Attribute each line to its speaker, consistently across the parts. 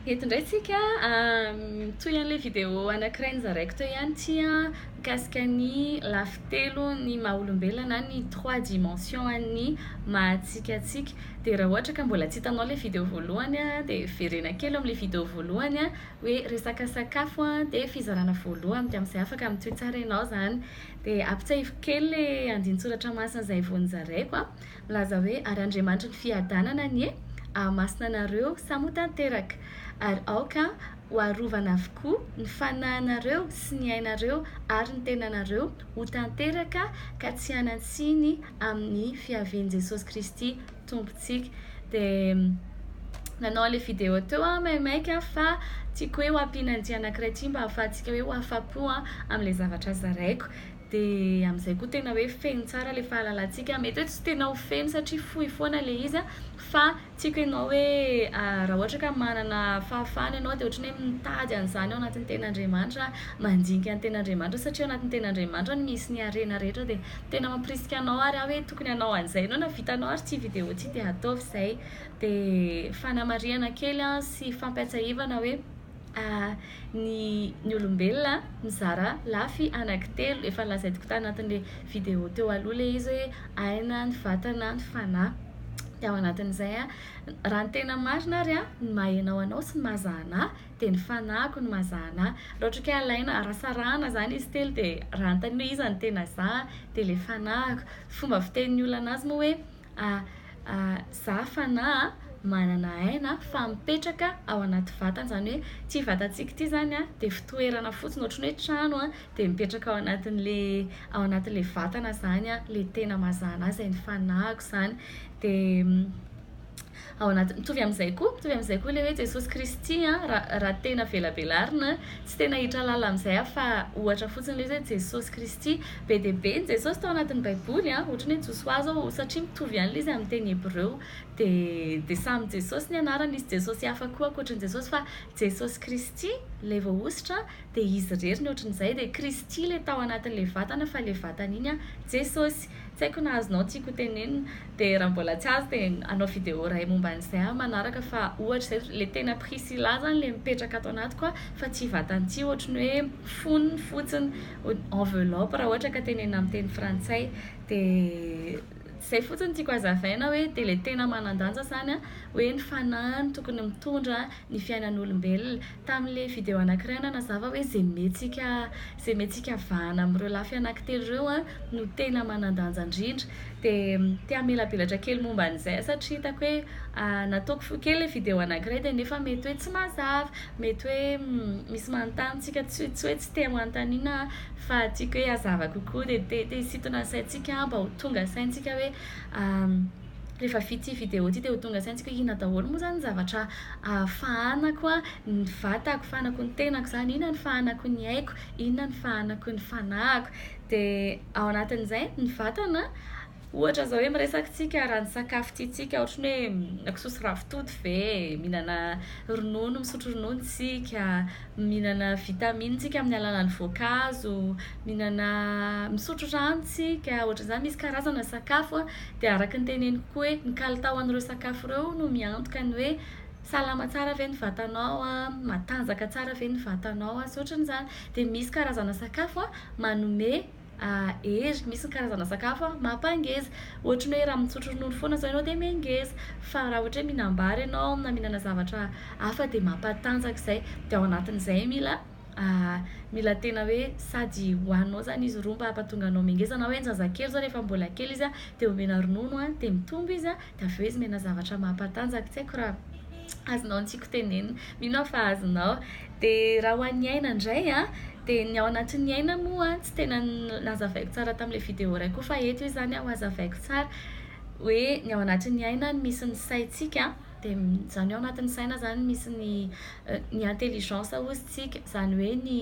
Speaker 1: Eto ndray tsika toy an'ilay vidéo anankiray nizaraiko teo ihany ty mikasika ny lafy telo ny maha olombelona ny 3 dimension an'ny mahatsikatsika. Dia raha ohatra ka mbola tsy hitanao ilay vidéo voalohany dia verena kely amin'ilay vidéo voalohany hoe resaka sakafo dia fizarana voalohany dia amin'izay afaka mitohy tsara ianao zany. Dia ampitsahifo kely ilay andin-tsoratra masina izay vao nizaraiko milaza hoe ary Andriamanitra ny fiadanana ny masina anareo samy tanteraka ary aoka ho arovana avokoa ny fanahinareo sy ny ainareo ary ny tenanareo ho tanteraka ka tsy hanatsiny amin'ny fiavian'i Jesosy Kristy tompontsika. Dia nanao ilay vidéo teo maimaika fa tiako hoe ho ampiana an'ity anankiray ity mba ahafahantsika hoe ho afa-po amin'ilay zavatra zaraiko. Dia amin'izay koa tena hoe feno tsara ilay fahalalantsika. Mety hoe tsy tena ho feno satria fohy foana ilay izy fa tiako ianao hoe raha ohatra ka manana fahafahana ianao dia ohatrany hoe mitady an'izany ao anatin'ny ten'Andriamanitra, mandinika ny ten'Andriamanitra satria ao anatin'ny ten'Andriamanitra no misy ny harena rehetra. Dia tena mampirisika anao ary hoe tokony hanao an'izay ianao na vitanao ary ity vidéo ity dia ataovy izay. Dia fanamarihana kely sy fampiatsahivana hoe ny olombelona mizara lafy anankitelo efa lazaidiko tanatin'ilay vidéo teo aloha ilay izy hoe aina, ny vatana, ny fanahy. Dia ao anatin'izay raha ny tena marina ary ny mahaenao anao sy ny mahazahana dia ny fanahiko ny mahazahana. Raha ohatra ka alaina rasarana zany izy telo dia raha antany hoe iza ny tena za dia ilay fanahiko. Fomba fitenin'ny olona anazy moa hoe za fanahy manana aina fa mipetraka ao anaty vatana, zany hoe ty vatantsika ity zany dia fitoerana fotsiny ohatrany hoe trano dia mipetraka ao anatin'ilay vatana zany ilay tena mazahana azy ny fanahiko zany. Dia ao anaty mitovy amin'izay koa ilay hoe Jesosy Kristy raha tena velabelarina tsy tena hiditra lala amin'izay fa ohatra fotsiny ilay hoe Jesosy Kristy be dia be ny Jesosy tao anatin'ny baiboly ohatrany hoe Sois zao satria mitovy ihany ilay izy amin'ny teny hebreo dia samy Jesosy ny anarany, misy Jesosy hafa koa ankoatran'i Jesosy fa Jesosy Kristy ilay voaositra dia izy rery ny ohatran'izay dia Kristy ilay tao anatin'ilay vatana fa ilay vatana iny Jesosy. Tsy haiko na azonao tiako tenenina dia raha mbola tsy azo dia anao vidéo iray momba an'izay manaraka fa ohatra izay ilay tena Priscilla zany ilay mipetraka ato anatiko fa tsy vatany ity ohatrany hoe fonony fotsiny enveloppe raha ohatra ka tenenina amin'ny teny frantsay. Dia izay fotsiny tiako hazavaina hoe dia ilay tena manan-danja zany hoe ny fanahy tokony mitondra ny fiainan'olombelona. Tamin'ilay vidéo anankiray nazava hoe izay mentsika vahana amin'ireo lafy anankitelo ireo no tena manan-danja indrindra. Dia tia melabelatra kely momba an'izay satria hitako hoe nataoko fo kely ilay vidéo anankiray dia nefa mety hoe tsy mazava, mety hoe misy manontanytsika tsy hoe tsy te manontaniana fa tiako hoe hazava kokoa dia hisintona ny saintsika mba ho tonga saintsika hoe rehefa vita ity vidéo ity dia ho tonga saintsika hoe inona daholo moa zany zavatra fahanako ny vatako, fahanako ny tenako zany, inona ny fahanako ny aiko, inona ny fahanako ny fanahiko. Dia ao anatin'izay ny vatana ohatra zao hoe miresaka tsika raha ny sakafo tiantsika ohatrany hoe akososy ravitoto ve, mihinana ronono, misotro ronono tsika, mihinana vitamine tsika amin'ny alalan'ny voankazo, misotro rano tsika, ohatran'izany misy karazana sakafo dia araka ny teneniko hoe ny kalitao an'ireo sakafo ireo no miantoka ny hoe salama tsara ve ny vatanao, matanjaka tsara ve ny vatanao sy ohatran'izany. Dia misy karazana sakafo manome hery, misy karazana sakafo mampangeza, ohatrany hoe raha misotro ronono foana zao ianao dia mangeza fa raha ohatra hoe mihinam-bary ianao na mihinana zavatra hafa dia mampatanjaka izay. Dia ao anatin'izay mila tena hoe sady hohaninao zany izy roa mba hampatonga anao mangeza, na hoe zazakely zao rehefa mbola kely izy dia omena ronono dia mitombo izy dia avy eo izy mena zavatra mampatanjaka. Tsy haiko raha azonao ny tiako tenenina, mino aho fa azonao. Dia raha ho an'ny aina indray dia ny ao anatin'ny aina moa tsy tena nazavaiko tsara tamin'ilay vidéo iray koa fa eto izy zany ho hazavaiko tsara hoe ny ao anatin'ny aina misy ny saintsika dia zany ao anatin'ny saina zany misy ny intelligence ozintsika, zany hoe ny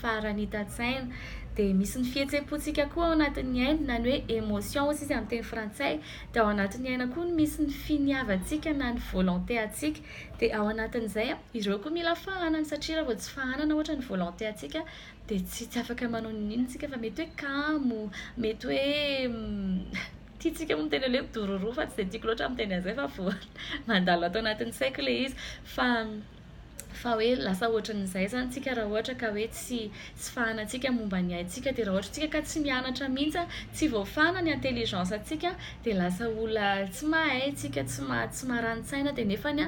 Speaker 1: faharanita-tsaina. Dia misy ny fihetseham-pontsika koa ao anatin'ny aina, na ny hoe émotion ozy izy amin'ny teny frantsay. Dia ao anatin'ny aina koa misy ny finiavantsika na ny volonté atsika. Dia ao anatin'izay ireo koa mila fahanana satria raha vao tsy fahanana ohatra ny volonté atsika dia tsy afaka manao nintsika fa mety hoe kamo, mety hoe tiantsika moa miteny hoe midororoa fa tsy dia tiako loatra miteny an'izay fa mandalo ato anatin'ny saiko ilay izy fa fa hoe lasa ohatran'izay zany tsika raha ohatra ka hoe tsy fahanantsika momba ny aintsika dia raha ohatra tsika ka tsy mianatra mihitsy tsy voafana ny intelligence antsika dia lasa olona tsy mahay tsika tsy marani-tsaina dia nefany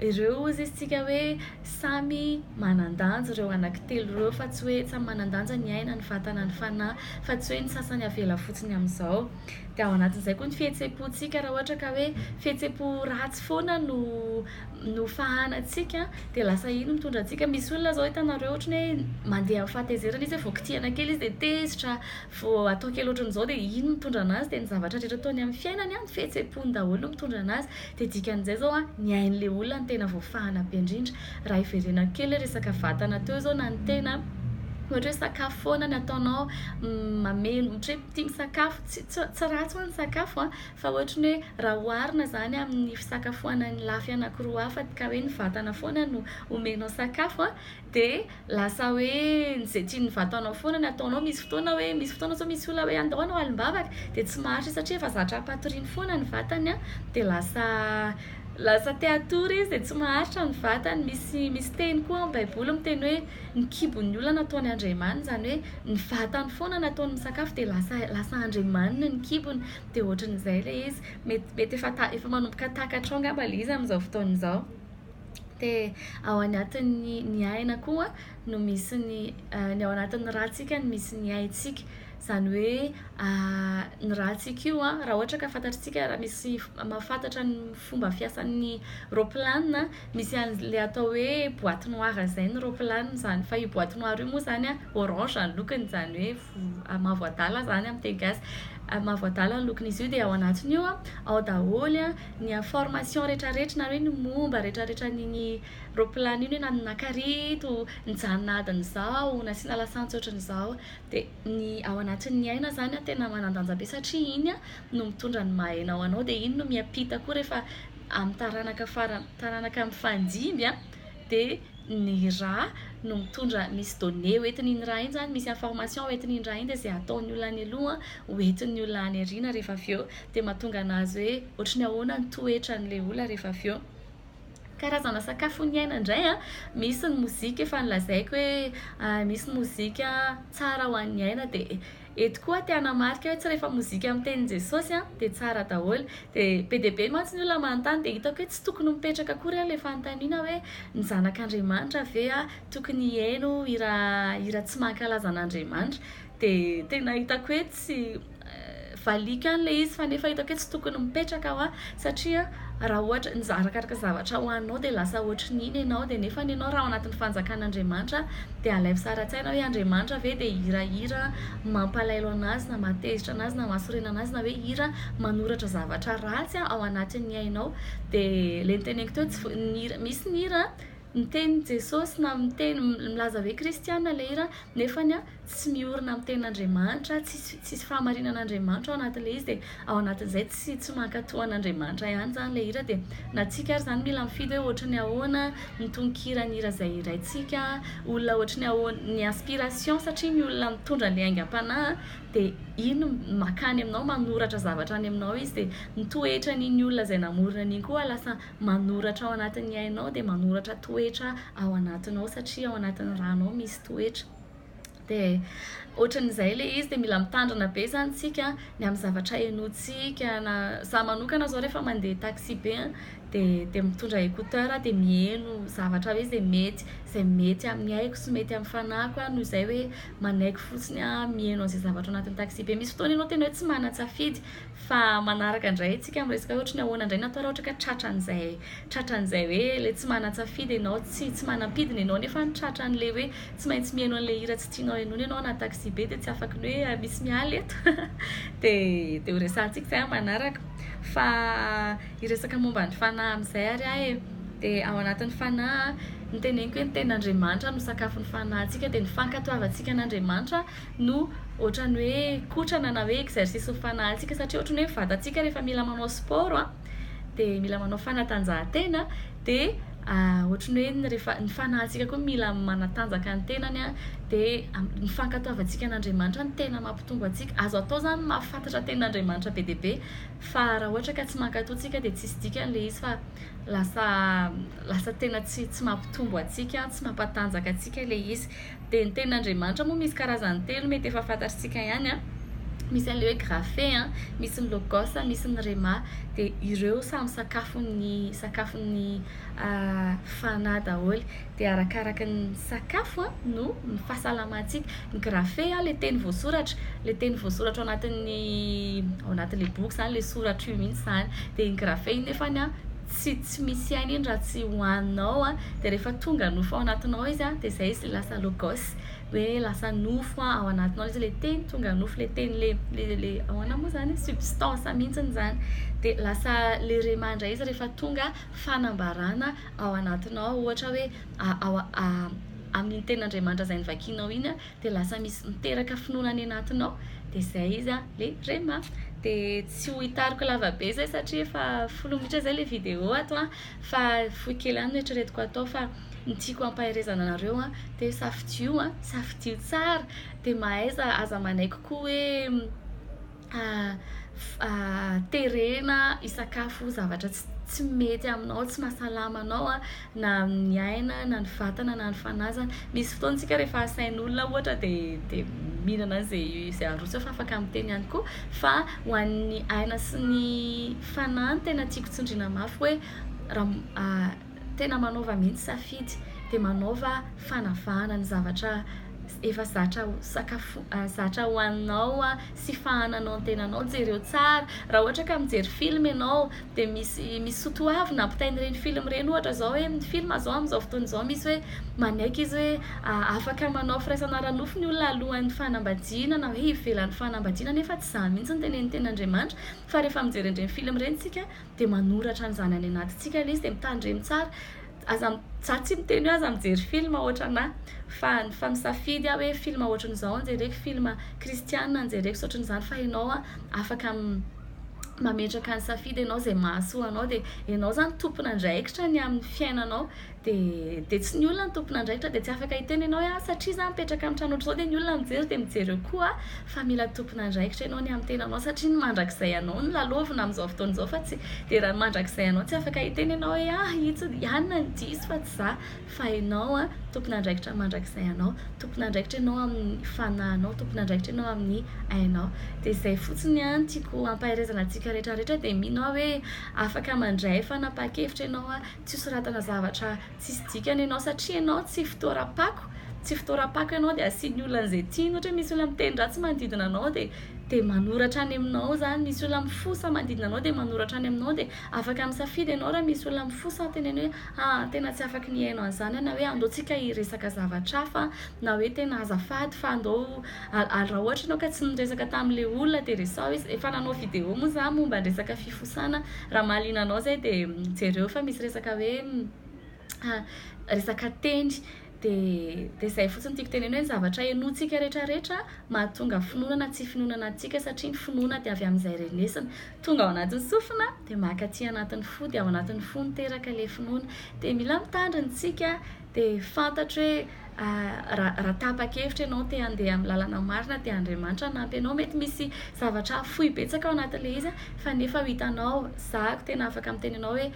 Speaker 1: ireo izy tsika hoe samy manandanja ireo anankitelo ireo fa tsy hoe samy manandanja ny aina ny vatana ny fanahy fa tsy hoe ny sasany avela fotsiny amin'izao dia ao anatin'izay koa ny fihetsem-pontsika raha ohatra ka hoe fihetsem-po ratsy foana no fahanantsika dia lasa ino mitondra antsika misy olona zao hitanareo ohatrany hoe mandeha amin'ny fahatezerana izy hoe voakitiana kely izy dia tezitra vao atao kely ohatran'izao dia ino mitondra anazy dia ny zavatra rehetra ataony amin'ny fiainany ny fihetsem-pony daholo mitondra anazy dia dikan'izay zao ny ain'ilay olona ny tena voafahana be indrindra raha iverena kely resaka vatana teo zao na ny tena ohatra hoe sakafo foana ny ataonao mameno ohatra hoe tia misakafo tsy ratsy ho ny sakafo fa ohatrany hoe raha oharina zany amin'ny fisakafoanany lafy anankiroa hafa ka hoe ny vatana foana no omenao sakafo dia lasa hoe zay tia ny vatanao foana ny ataonao misy fotoana zao misy olona hoe andaonao alim-bavaka dia tsy maharitra satria efa zatra apatoriny foana ny vatany dia lasa te atory izy dia tsy maharitra ny vatany misy teny koa amin'ny baiboly miteny hoe ny kibon'ny olona nataony Andriamanina zany hoe ny vatany foana nataony misakafo dia lasa Andriamanina ny kibony dia ohatran'izay ilay izy mety efa manomboka takatra angamba ilay izy amin'izao fotoana izao dia ao anatin'ny ny aina koa no misy ny ao anatin'ny rahantsika no misy ny aintsika zany hoe ny rahantsika io raha ohatra ka fantatritsika raha misy mahafantatra ny fomba fiasan'ny roplanina misy an'ilay atao hoe boîte noire zay ny roplanina zany fa io boîte noire io moa zany orange ny lokony zany hoe mavoadala zany amin'ny teny gasy mavoadala ny lokon'izy io dia ao anatiny io ao daholy ny information rehetrarehetra na hoe ny momba rehetrarehetra nyny roplanina iny hoe na nakarito ny janonadiny zao nasiana lasantsy ohatran'izao dia ny ao anatin'ny aina zany tena manandanja be satria iny no mitondra ny mahainao anao dia iny no miampita koa rehefa amin'ny taranaka mifandimby dia ny raha no mitondra misy donné hoentin'iny raha iny zany misy information hoentin'iny raha iny dia izay ataon'ny olona any aloha hoentin'ny olona any ariana rehefa avy eo dia mahatonga anazy hoe ohatrany ahoana ny toetra n'ilay olona rehefa avy eo karazana sakafo ny aina indray misy ny mozika efa nilazaiko hoe misy ny mozika tsara ho an'ny aina dia eto koa tiana marika hoe tsy rehefa mozika amin'ny tenin Jesosy dia tsara daholo dia be dia be mantsy ny olona manontany dia hitako hoe tsy tokony mipetraka akory ilay fanontaniana hoe ny zanak'Andriamanitra ve tokony hiaino hira tsy mankalaza an'Andriamanitra dia tena hitako hoe tsy valika an'ilay izy fa nefa hitako hoe tsy tokony mipetraka ao satria raha ohatra arakaraka zavatra ho anao dia lasa ohatry ny iny ianao dia nefa ianao raha ao anatin'ny fanjakan'Andriamanitra dia alaivo sara-tsaina hoe Andriamanitra ve dia hirahira mampalailo anazy na matezitra anazy na mahasorena anazy na hoe hira manoratra zavatra ratsy ao anatin'ny ainao dia ilay niteneniko teo misy ny hira ny tenin Jesosy na miteny milaza hoe kristiana ilay hira nefany tsy miorina amin'ny tenin'Andriamanitra tsisy fahamarinan'Andriamanitra ao anatin'ilay izy dia ao anatin'izay tsy mankatohan'Andriamanitra ihany zany ilay hira dia na tsika ary zany mila mifidy hoe ohatry ny ahoana mitononkira ny hira izay iraintsika olona ohatry ny ahoana ny inspiration satria ny olona mitondra ny aingam-panahy dia ino makany aminao manoratra zavatra any aminao izy dia nitoetra n'iny olona izay namorona an'iny koa lasa manoratra ao anatin'ny ainao dia manoratra toetra ao anatinao satria ao anatin'ny ranao misy toetra dia ohatran'izay ilay izy dia mila mitandrina be zany tsika ny amin'ny zavatra hainotsika na za manokana zao rehefa mandeha taxi be dia mitondra écouteur dia mihaino zavatra hoe izay mety amin'ny haiko sy mety amin'ny fanahiko noho izay hoe manaiky fotsiny mihaino an'izay zavatra anatin'ny taxi be misy fotoana ianao tena hoe tsy manan-tsafidy fa manaraka indray tsika amin'ny resaka ohatry ny ahoana indray natao raha ohatra ka tratran'izay hoe ilay tsy manan-tsafidy ianao tsy manampidina ianao nefa nitratra an'ilay hoe tsy maintsy mihaino an'ilay hira tsy tianao hainoana ianao na taxi be dia tsy afaka ny hoe misy mialy eto dia ho resahantsika izay manaraka fa iresaka momba ny fanahy amin'izay ary dia ao anatin'ny fanahy niteneniko hoe ny tenin'Andriamanitra no sakafon'ny fanahintsika dia ny fankatoavantsika n'Andriamanitra no ohatrany hoe kotrana na hoe exercice ny fanahintsika satria ohatrany hoe vatantsika rehefa mila manao sport dia mila manao fanatanjahantena dia ohatrany hoe rehefa ny fanahintsika koa mila manatanjaka ny tenany dia ny fankatoavantsika an'Andriamanitra ny tena mampitombo antsika. Azo atao zany mahafantatra tenin'Andriamanitra be dia be, fa raha ohatra ka tsy mankatoantsika dia tsisy dikany izy fa lasa tena tsy mampitombo antsika, tsy mampatanjaka antsika ilay izy. Dia ny tenin'Andriamanitra moa misy karazany telo, mety efa fantatritsika ihany misy an'ilay hoe graphe, misy ny logos, misy ny rema. Dia ireo samy sakafon'ny fanahy daholo. Dia arakaraka ny sakafo no ny fahasalamantsika. Ny graphe ilay teny voasoratra, ilay teny voasoratra ao anatin'ilay boky zany, ilay soratra io mihitsy zany. Dia ny graphe iny nefany tsy misy aina iny raha tsy hohaninao dia rehefa tonga nofo ao anatinao izy dia izay izy lasa logos, hoe lasa nofo ao anatinao izy, le teny tonga nofo, le teny le ahoana moa zany substance mihitsiny zany. Dia lasa le rema indray izy rehefa tonga fanambarana ao anatinao, ohatra hoe amin'ny tenin'Andriamanitra izay nivakianao iny dia lasa misy miteraka finoana any anatinao, dia izay izy le rema. Dia tsy ho hitariko lavabe zay satria efa 10 minitra zay le vidéo ato fa fohy kely ihany no eritreretiko atao, fa ny tiako hampaherezana anareo dia safidio tsara, dia mahaiza aza manay kokoa hoe terena isakafo zavatra tsy mety aminao, tsy mahasalama anao na amin'ny aina na ny vatana na ny fanahy. Misy fotoantsika rehefa asain'olona ohatra dia mihinana an'izay aroso fa afaka miteny ihany koa, fa ho an'ny aina sy ny fanahy tena tiako tsindriana mafy hoe raha tena manaova mihitsy safidy dia manaova fanavahana ny zavatra efa zatra hohaninao sy fahananao ny tenanao. Jereo tsara, raha ohatra ka mijery film ianao dia misy sotoavy nampitain'ireny film ireny, ohatra zao hoe ny film zao amin'izao fotoana izao misy hoe manaiky izy hoe afaka manao firaisana ara-nofo ny olona alohan'ny fanambadiana na hoe ivelan'ny fanambadiana, nefa tsy izany mihitsy ny tenen'ny tenin'Andriamanitra. Fa rehefa mijery ireny film ireny tsika dia manoratra an'izany any anatintsika ilay izy dia mitandremy tsara. Za tsy miteny hoe aza mijery film ohatrana, fa misafidy hoe film ohatran'izao anjereko, film kristiana anjereko sy ohatran'izany, fa ianao afaka mametraka ny safidy ianao izay mahasoa anao. Dia ianao zany tompon'andraikitra ny amin'ny fiainanao, dia tsy ny olona ny tompon'andraikitra, dia tsy afaka hiteny ianao hoe satria za mipetraka amin'ny trano ohatr'izao dia ny olona mijery dia mijery eo koa, fa mila tompon'andraikitra ianao ny amin'ny tenanao, satria ny mandrakizay anao ny lalovina amin'izao fotoana izao, fa tsy dia raha mandrakizay anao tsy afaka hiteny ianao hoe ihany ny diso fa tsy za, fa ianao tompon'andraikitra mandrakizay anao, tompon'andraikitra ianao amin'ny fanahinao, tompon'andraikitra ianao amin'ny ainao. Dia izay fotsiny tiako hampaherezana antsika rehetrarehetra, dia mino hoe afaka mandray fanapahan-kevitra ianao, tsy soratana zavatra tsisy dikany ianao, satria ianao tsy fitoram-pako ianao dia asian'ny olona an'izay tiany. Ohatra misy olona miteny ratsy manodidina anao dia manoratra any aminao zany, misy olona mifosa manodidina anao dia manoratra any aminao, dia afaka misafidy ianao raha misy olona mifosa teneny hoe tena tsy afaka ny hainao an'izany, na hoe andaontsika hiresaka zavatra hafa, na hoe tena azafady fa andao raha ohatra ianao ka tsy niresaka tamin'ilay olona dia resao izy. Efa nanao vidéo moa za momba ny resaka fifosana, raha mahaliana anao zay dia jereo fa misy resaka hoe resaka teny. Dia izay fotsiny tiako teneny hoe ny zavatra ianoantsika rehetrarehetra mahatonga finoana tsy finoana antsika, satria ny finoana dia avy amin'izay renesina, tonga ao anatin'ny sofina dia makaty anatin'ny fo, dia ao anatin'ny fo niteraka ilay finoana. Dia mila mitandrina tsika dia fantatra hoe raha tapa-kevitra ianao te handeha amin'ny lalana marina, dia Andriamanitra hanampy ianao. Mety misy zavatra fohy betsaka ao anatin'ilay izy fa nefa ho hitanao, zako tena afaka miteny ianao hoe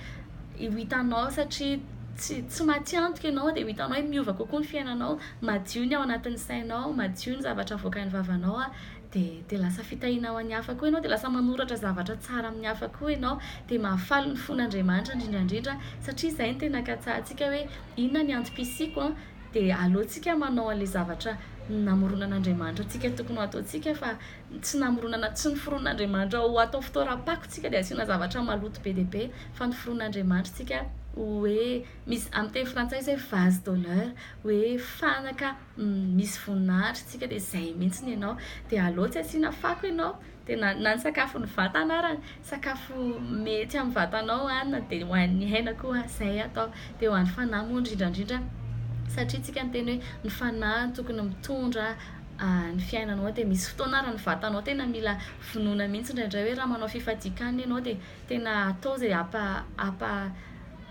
Speaker 1: ho hitanao, satria tsy matiantoka ianao dia ho hitanao hoe miova kokoa ny fiainanao, madio ny ao anatin'ny sainao, madio ny zavatra avoakan'ny vavanao, dia lasa fitahiana ho an'ny hafa koa ianao, dia lasa manoratra zavatra tsara amin'ny hafa koa ianao, dia mahafaly ny fon'Andriamanitra indrindrandrindra, satria izay ny tena katsahantsika hoe inona ny antom-pisiko dia aleontsika manao an'ilay zavatra namoronan'Andriamanitra tsika tokony ho ataontsika, fa tsy ny foronan'Andriamanitra ho atao fitoram-pako tsika dia asiana zavatra maloto be dia be, fa ny foronan'Andriamanitra tsika hoe misy amin'ny teny frantsay hoe vase d'honneur, hoe fanaka misy voninahitra tsika, dia izay mihitsy ny ianao. Dia aleo tsy asiana fako ianao, dia na ny sakafo ny vatana ary sakafo mety amin'ny vatanao na dia ho an'ny aina koa izay atao, dia ho an'ny fanahy moa indrindrandrindra, satria tsika ny teny hoe ny fanahy tokony mitondra ny fiainanao. Dia misy fotoana ary ny vatanao tena mila vonoina mihitsy indraindray, hoe raha manao fifadikana ianao dia tena atao izay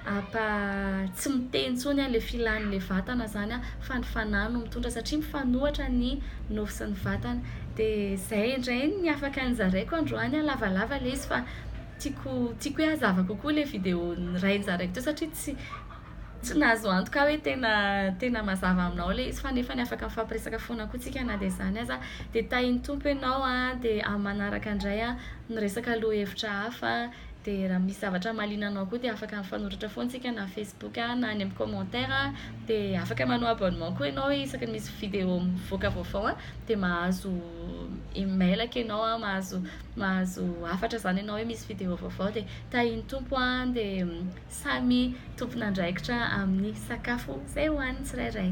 Speaker 1: tsy miteny intsony a le filan'le vatana zany a fa ny fanahy no mitondra satria mifanohatra ny nofo sy ny vatana. Dia zay indray ny afaka nizaraiko androany a, lavalava le izy fa tiako hoe hazava kokoa le vidéo ray nizaraiko teo satria tsy nahazo antoka hoe tena mazava aminao le izy fa nefa ny afaka mifampiresaka foana koa tsika na dia zany aza. Dia tahiny tompo ianao a, dia amin'ny manaraka indray a miresaka lohahevitra hafa. Dia raha misy zavatra mahaliana anao koa dia afaka mifanoratra foana tsika na Facebook na any amin'ny commentaire. Dia afaka manao abonnement koa ianao hoe isaky ny misy vidéo mivoaka vaovao a dia mahazo email aka ianao a, mahazo hafatra zany ianao hoe misy vidéo vaovao. Dia tahiny tompo a, dia samy tompon'andraikitra amin'ny sakafo izay hohaniny tsirairay.